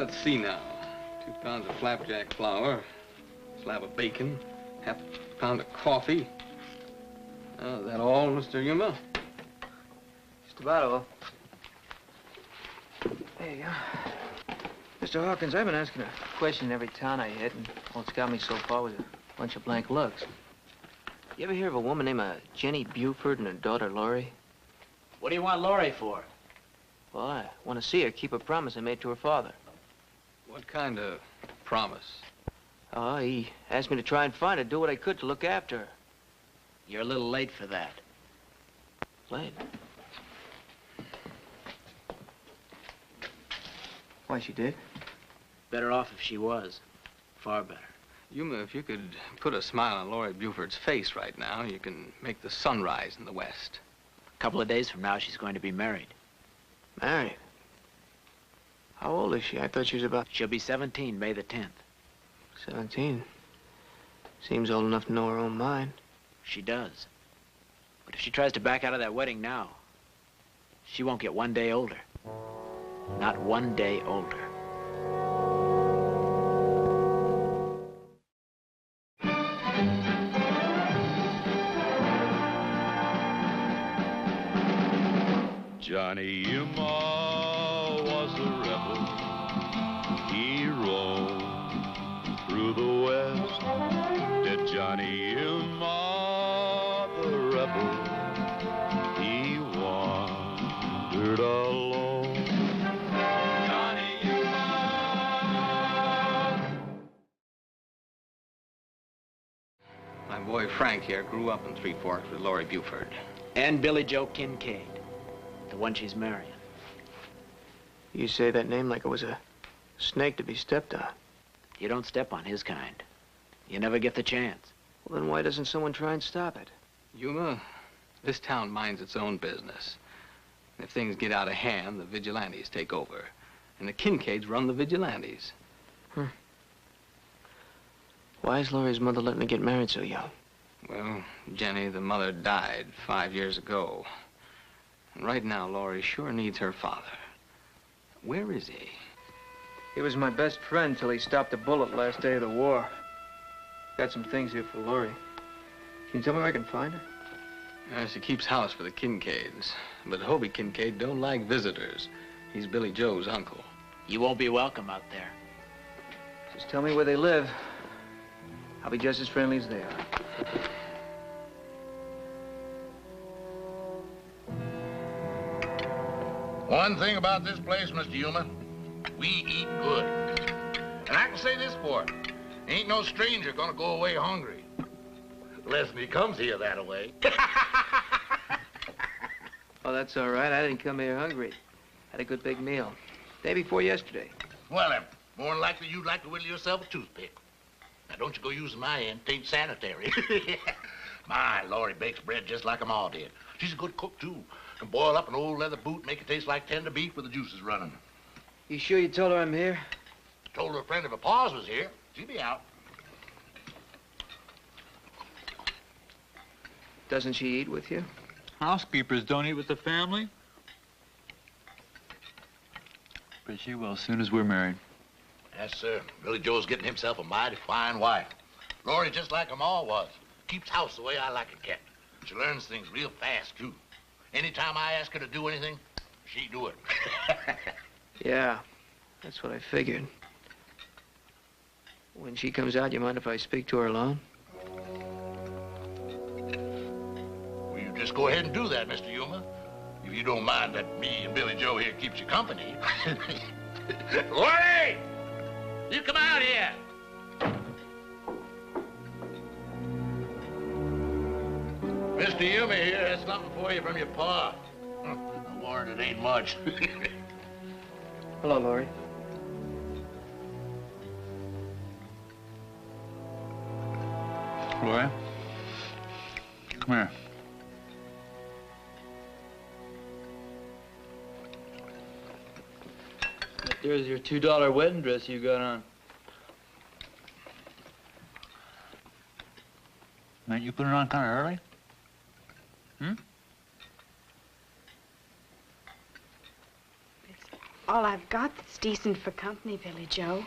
Let's see now. 2 pounds of flapjack flour, slab of bacon, half a pound of coffee. Is that all, Mr. Yuma? Just about all. There you go. Mr. Hawkins, I've been asking a question in every town I hit, and all it's got me so far was a bunch of blank looks. You ever hear of a woman named Jenny Buford and her daughter, Laurie? What do you want Laurie for? Well, I want to see her keep a promise I made to her father. What kind of promise? Oh, he asked me to try and find her, do what I could to look after her. You're a little late for that. Late? Why, she did? Better off if she was. Far better. Yuma, if you could put a smile on Laurie Buford's face right now, you can make the sun rise in the west. A couple of days from now, she's going to be married. Married? How old is she? I thought she was about... She'll be 17, May the 10th. 17. Seems old enough to know her own mind. She does. But if she tries to back out of that wedding now, she won't get 1 day older. Not 1 day older. Johnny Yuma was a rebel. He roamed through the West. Did Johnny Yuma, the rebel, he wandered alone. Johnny Yuma. My boy Frank here grew up in Three Forks with Laurie Buford. And Billy Joe Kincaid, the one she's marrying. You say that name like it was a snake to be stepped on. You don't step on his kind. You never get the chance. Well, then why doesn't someone try and stop it? Yuma, this town minds its own business. If things get out of hand, the vigilantes take over. And the Kincaids run the vigilantes. Why is Laurie's mother letting her get married so young? Well, Jenny, the mother died 5 years ago. And right now, Laurie sure needs her father. Where is he? He was my best friend till he stopped a bullet last day of the war. Got some things here for Laurie. Can you tell me where I can find her? She keeps house for the Kincaids. But Hobie Kincaid don't like visitors. He's Billy Joe's uncle. You won't be welcome out there. Just tell me where they live. I'll be just as friendly as they are. One thing about this place, Mr. Yuma, we eat good. And I can say this for it. Ain't no stranger gonna go away hungry. Unless he comes here that way. Oh, that's all right. I didn't come here hungry. Had a good big meal. Day before yesterday. Well, then, more than likely you'd like to whittle yourself a toothpick. Now, don't you go using my end. It ain't sanitary. My, Laurie bakes bread just like 'em all did. She's a good cook, too. Can boil up an old leather boot, make it taste like tender beef with the juices running. You sure you told her I'm here? Told her a friend of her pa's was here. She'll be out. Doesn't she eat with you? Housekeepers don't eat with the family. But she will as soon as we're married. Yes, sir. Billy Joe's getting himself a mighty fine wife. Laurie's just like 'em all was. Keeps house the way I like it kept. She learns things real fast, too. Anytime I ask her to do anything, she do it. Yeah, that's what I figured. When she comes out, you mind if I speak to her alone? Well, you just go ahead and do that, Mr. Yuma. If you don't mind that me and Billy Joe here keeps you company. Laurie! You come out here! Mr. Yuma here has something for you from your pa. I'm warned it ain't much. Hello, Laurie. Laurie, come here. There's your $2 wedding dress you got on. Man, you put it on kind of early? all I've got that's decent for company, Billy Joe.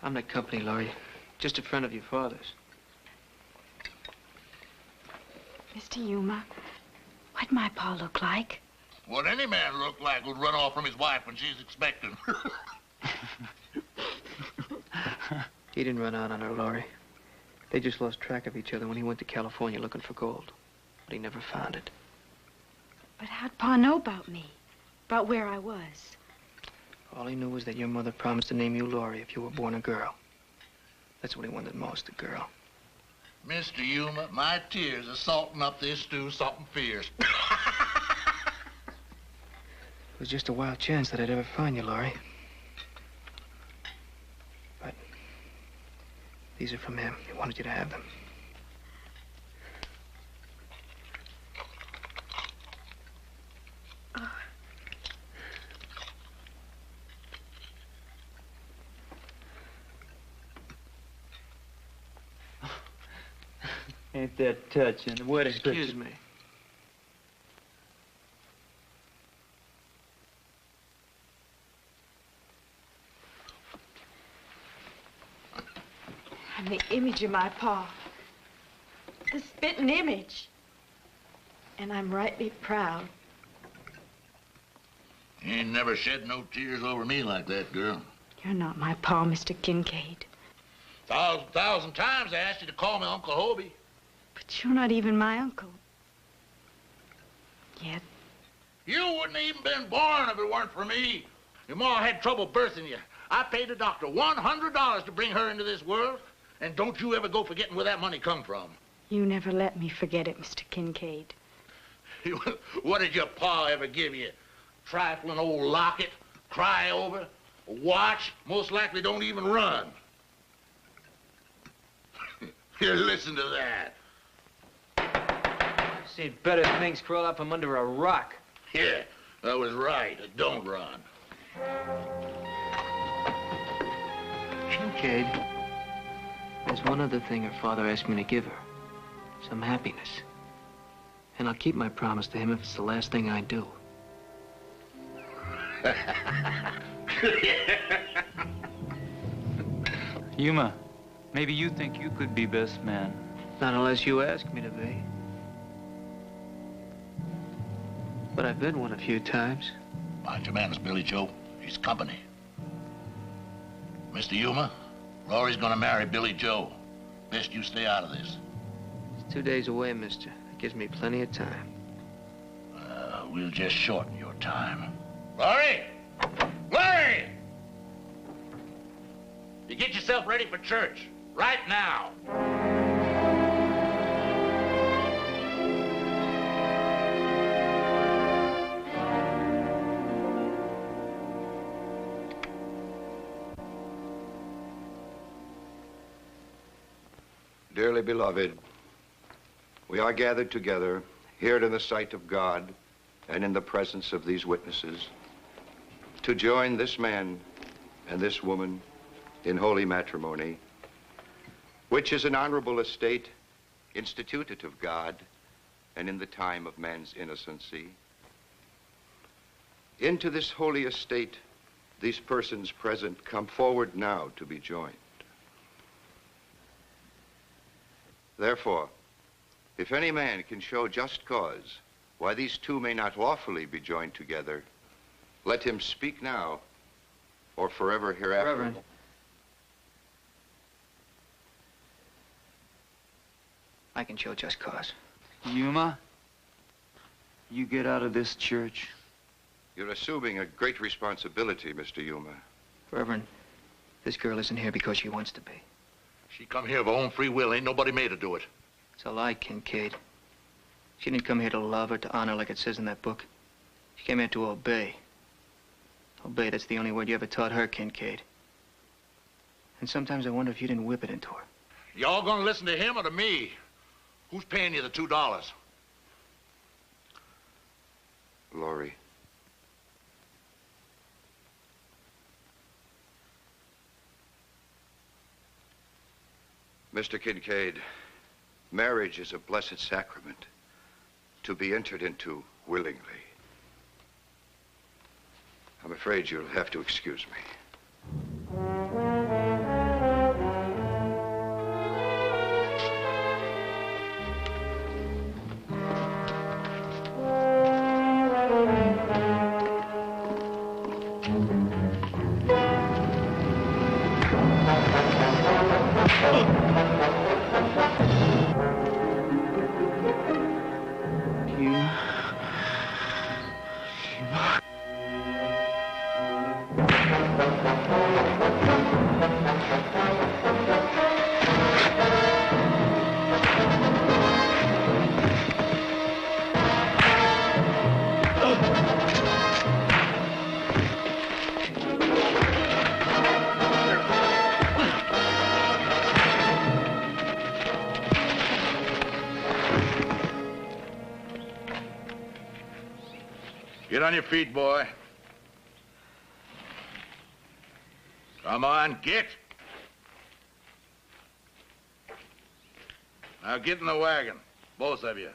I'm not company, Laurie. Just a friend of your father's. Mr. Yuma, what'd my pa look like? What any man look like would run off from his wife when she's expecting. He didn't run out on her, Laurie. They just lost track of each other when he went to California looking for gold. But he never found it. But how'd Pa know about me? About where I was? All he knew was that your mother promised to name you Laurie if you were born a girl. That's what he wanted most, a girl. Mr. Yuma, my tears are salting up this stew something fierce. It was just a wild chance that I'd ever find you, Laurie. But these are from him. He wanted you to have them. Ain't that touching? The wedding Excuse picture. me. I'm the image of my pa. The spitting image. And I'm rightly proud. You ain't never shed no tears over me like that, girl. You're not my pa, Mr. Kincaid. Thousand times I asked you to call me Uncle Hobie. But you're not even my uncle. Yet. You wouldn't have even been born if it weren't for me. Your ma had trouble birthing you. I paid the doctor $100 to bring her into this world. And don't you ever go forgetting where that money come from. You never let me forget it, Mr. Kincaid. What did your pa ever give you? Trifling old locket? Cry over? A watch? Most likely don't even run. Here, listen to that. I've seen better things crawl out from under a rock. Yeah, I was right. It don't run. Kincaid, there's one other thing her father asked me to give her. Some happiness. And I'll keep my promise to him if it's the last thing I do. Yuma, maybe you think you could be best man. Not unless you ask me to be. But I've been one a few times. Mind your manners, Billy Joe. He's company. Mr. Yuma, Laurie's gonna marry Billy Joe. Best you stay out of this. It's 2 days away, mister. That gives me plenty of time. We'll just shorten your time. Laurie! Laurie! You get yourself ready for church. Right now. Dearly beloved, we are gathered together here in the sight of God and in the presence of these witnesses to join this man and this woman in holy matrimony, which is an honorable estate instituted of God and in the time of man's innocency. Into this holy estate, these persons present come forward now to be joined. Therefore, if any man can show just cause why these two may not lawfully be joined together, let him speak now or forever hereafter. Reverend. I can show just cause. Yuma, you get out of this church. You're assuming a great responsibility, Mr. Yuma. Reverend, this girl isn't here because she wants to be. She come here of her own free will. Ain't nobody made her do it. It's a lie, Kincaid. She didn't come here to love or to honor like it says in that book. She came here to obey. Obey, that's the only word you ever taught her, Kincaid. And sometimes I wonder if you didn't whip it into her. Y'all gonna listen to him or to me? Who's paying you the $2? Laurie. Mr. Kincaid, marriage is a blessed sacrament to be entered into willingly. I'm afraid you'll have to excuse me. Get on your feet, boy. Come on, get. Now get in the wagon, both of you.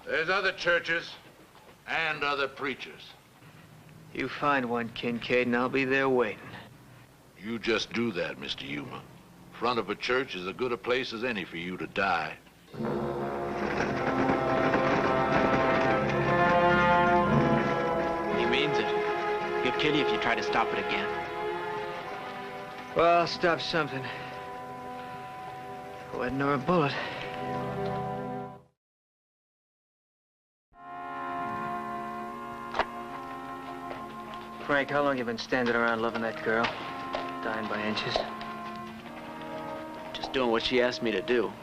There's other churches and other preachers. You find one, Kincaid, and I'll be there waiting. You just do that, Mr. Yuma. Front of a church is as good a place as any for you to die. He means it. He'll kill you if you try to stop it again. Well, I'll stop something. A wedding or a bullet. Frank, how long you been standing around loving that girl? Dying by inches? Just doing what she asked me to do.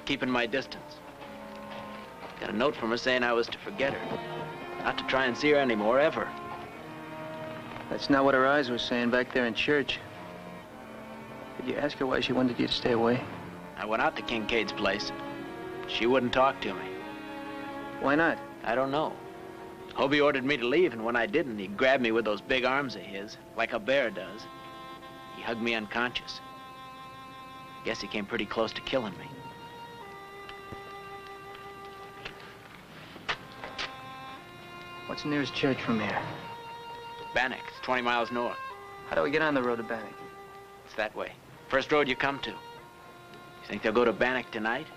Keeping my distance. Got a note from her saying I was to forget her. Not to try and see her anymore, ever. That's not what her eyes were saying back there in church. Did you ask her why she wanted you to stay away? I went out to Kincaid's place. She wouldn't talk to me. Why not? I don't know. Hobie ordered me to leave, and when I didn't, he grabbed me with those big arms of his, like a bear does. He hugged me unconscious. Guess he came pretty close to killing me. What's the nearest church from here? Bannock, it's 20 miles north. How do we get on the road to Bannock? It's that way. First road you come to. You think they'll go to Bannock tonight?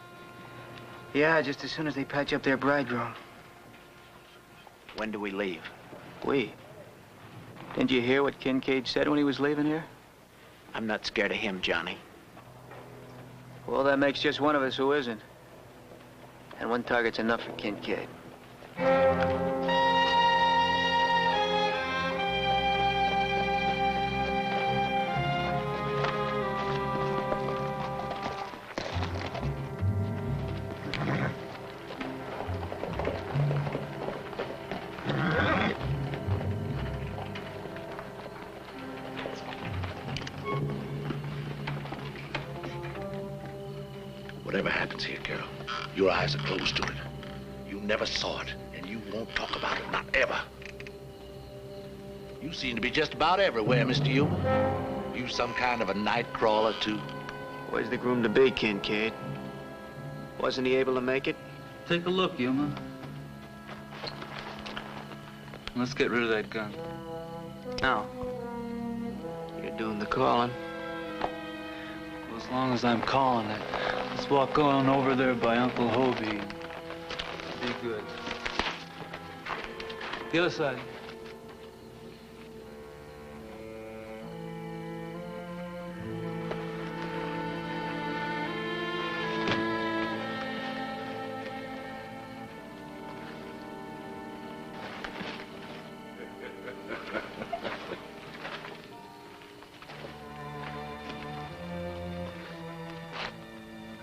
Yeah, just as soon as they patch up their bridegroom. When do we leave? We? Didn't you hear what Kincaid said when he was leaving here? I'm not scared of him, Johnny. Well, that makes just one of us who isn't. And one target's enough for Kincaid. Whatever happens here, girl, your eyes are closed to it. You never saw it, and you won't talk about it, not ever. You seem to be just about everywhere, Mr. Yuma. You some kind of a night crawler, too. Where's the groom-to-be, Kincaid? Wasn't he able to make it? Take a look, Yuma. Let's get rid of that gun. No. You're doing the calling. Well, as long as I'm calling it, let's walk on over there by Uncle Hobie. Be good. The other side.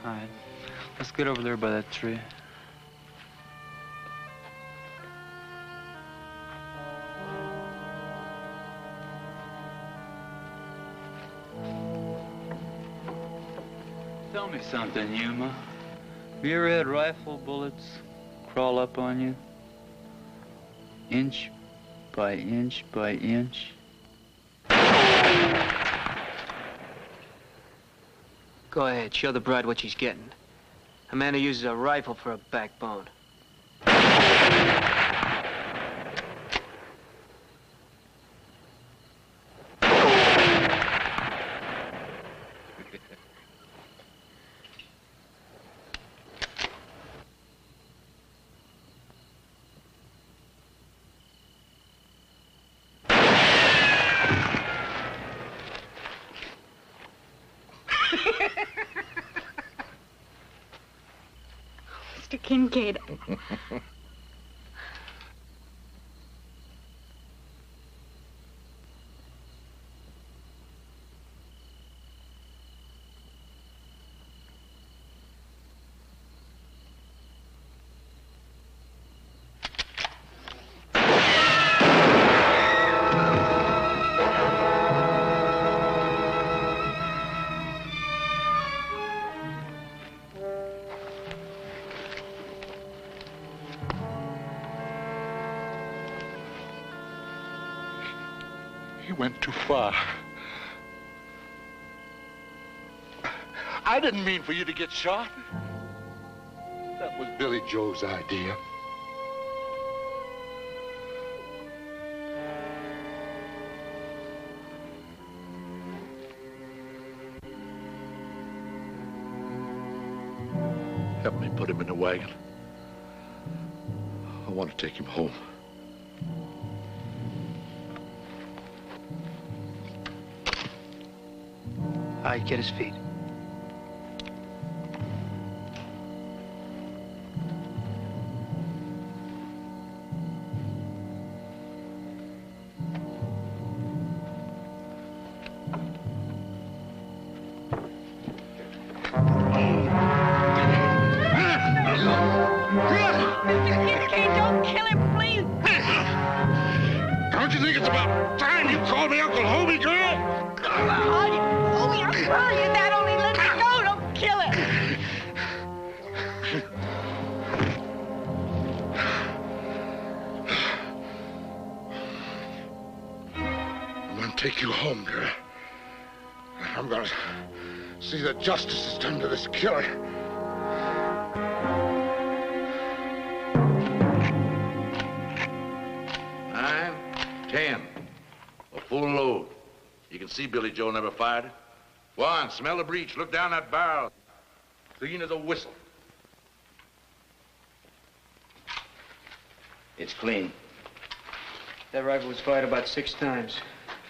All right, let's get over there by that tree. Tell me something, Yuma. Have you ever had rifle bullets crawl up on you? Inch by inch by inch? Go ahead, show the bride what she's getting. A man who uses a rifle for a backbone. Mr. Kincaid. He went too far. I didn't mean for you to get shot. That was Billy Joe's idea. Help me put him in the wagon. I want to take him home. All right, get his feet. Don't you think it's about time you called me Uncle Hobie, girl? That only lets it go. Don't kill it. I'm gonna take you home, girl. I'm gonna see that justice is done to this killer. 9, 10. A full load. You can see Billy Joe never fired it. 1, smell the breech. Look down that barrel. Clean as a whistle. It's clean. That rifle was fired about 6 times.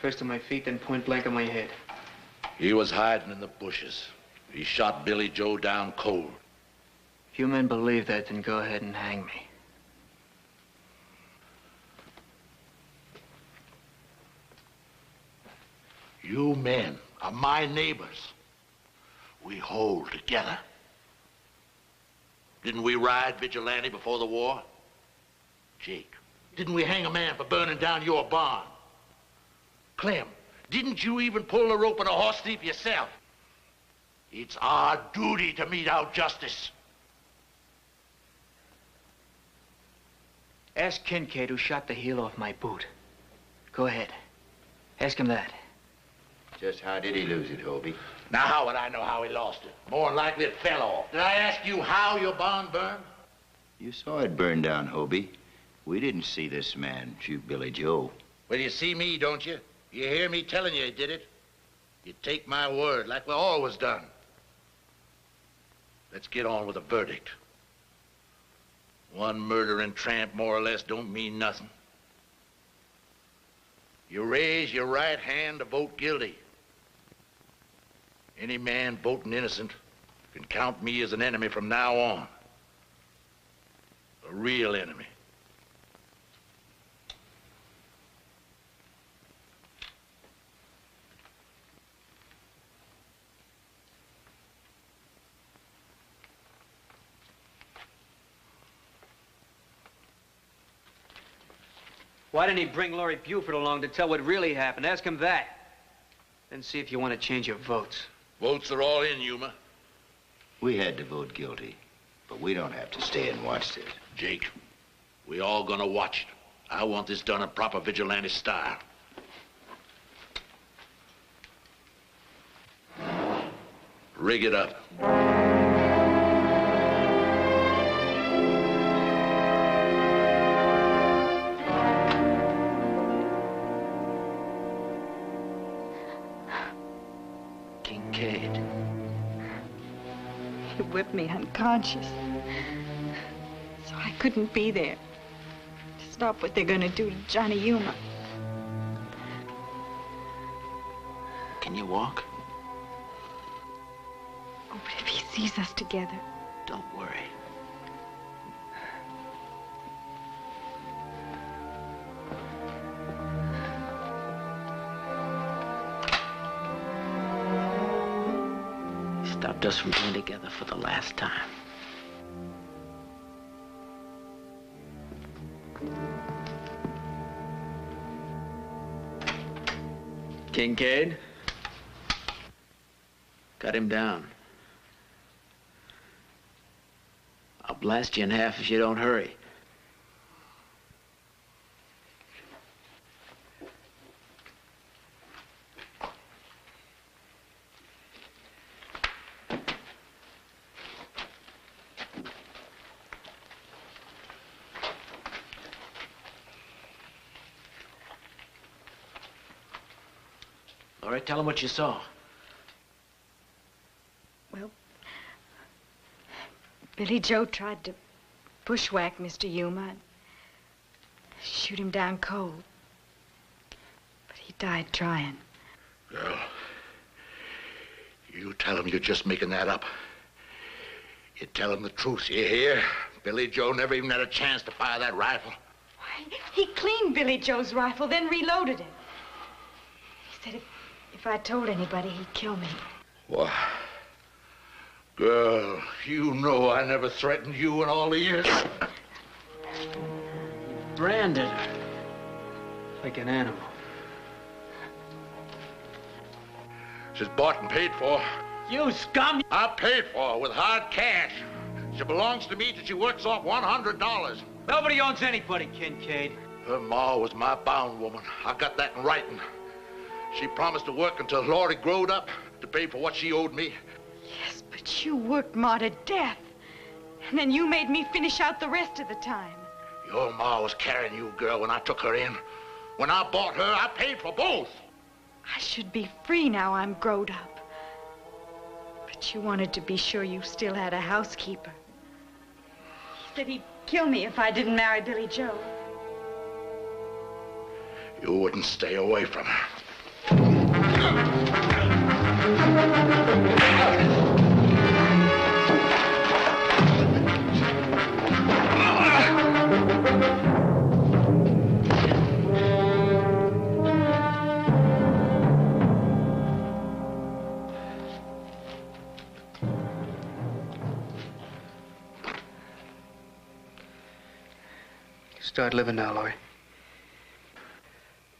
First on my feet, then point blank on my head. He was hiding in the bushes. He shot Billy Joe down cold. If you men believe that, then go ahead and hang me. You men are my neighbors. We hold together. Didn't we ride vigilante before the war? Jake, didn't we hang a man for burning down your barn? Clem, didn't you even pull the rope on a horse thief yourself? It's our duty to mete out justice. Ask Kincaid who shot the heel off my boot. Go ahead. Ask him that. Just how did he lose it, Hobie? Now, how would I know how he lost it? More than likely it fell off. Did I ask you how your barn burned? You saw it burn down, Hobie. We didn't see this man shoot Billy Joe. Well, you see me, don't you? You hear me telling you he did it? You take my word like we always done. Let's get on with the verdict. One murdering tramp, more or less, don't mean nothing. You raise your right hand to vote guilty. Any man voting innocent can count me as an enemy from now on. A real enemy. Why didn't he bring Laurie Buford along to tell what really happened? Ask him that. Then see if you want to change your votes. Votes are all in, Yuma. We had to vote guilty, but we don't have to stay and watch this. Jake, we all gonna watch it. I want this done in proper vigilante style. Rig it up. Kincaid. He whipped me unconscious. So I couldn't be there to stop what they're gonna do to Johnny Yuma. Can you walk? Oh, but if he sees us together. Don't worry. He stopped us from being together for the last time. Kincaid? Cut him down. I'll blast you in half if you don't hurry. All right, tell him what you saw. Well, Billy Joe tried to bushwhack Mr. Yuma and shoot him down cold. But he died trying. Girl, you tell him you're just making that up. You tell him the truth, you hear? Billy Joe never even had a chance to fire that rifle. Why, he cleaned Billy Joe's rifle, then reloaded it. He said if I told anybody, he'd kill me. Why? Girl, you know I never threatened you in all the years. Branded her. Like an animal. She's bought and paid for. You scum! I paid for her with hard cash. She belongs to me till she works off $100. Nobody owns anybody, Kincaid. Her ma was my bound woman. I got that in writing. She promised to work until Laurie growed up to pay for what she owed me. Yes, but you worked Ma to death. And then you made me finish out the rest of the time. Your ma was carrying you, girl, when I took her in. When I bought her, I paid for both. I should be free now I'm growed up. But you wanted to be sure you still had a housekeeper. He said he'd kill me if I didn't marry Billy Joe. You wouldn't stay away from her. Start living now, Laurie.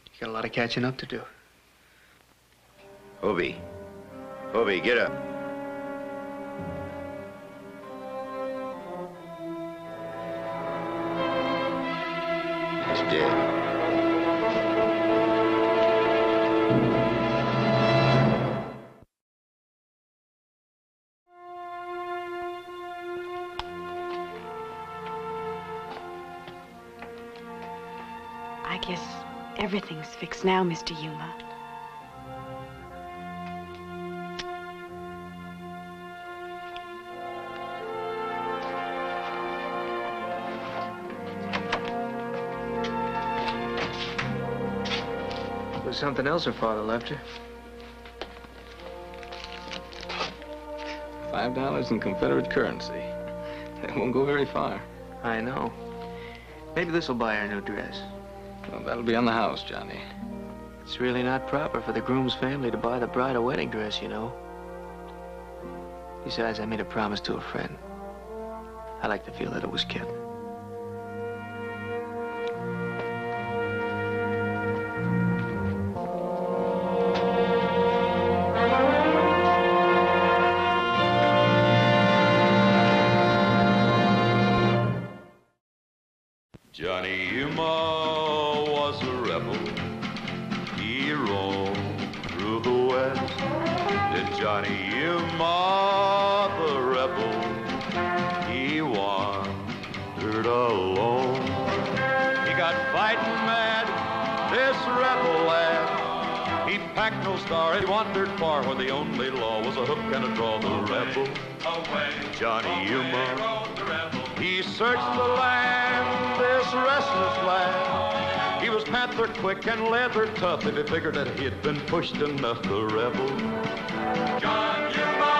You got a lot of catching up to do. Hobie. Hobie, get up. He's dead. I guess everything's fixed now, Mr. Yuma. There's something else her father left her. $5 in Confederate currency. That won't go very far. I know. Maybe this will buy her a new dress. Well, that'll be on the house, Johnny. It's really not proper for the groom's family to buy the bride a wedding dress, you know. Besides, I made a promise to a friend. I like to feel that it was kept. Johnny Yuma was a rebel. He roamed through the West. Did Johnny Johnny Yuma, the rebel, he wandered alone. He got fighting mad, this rebel lad. He packed no star, he wandered far where the only law was a hook and a draw. The rebel, Johnny Yuma, he searched the land, this restless lad. He was panther quick and leather tough if he figured that he had been pushed enough. The rebel, John Yuma.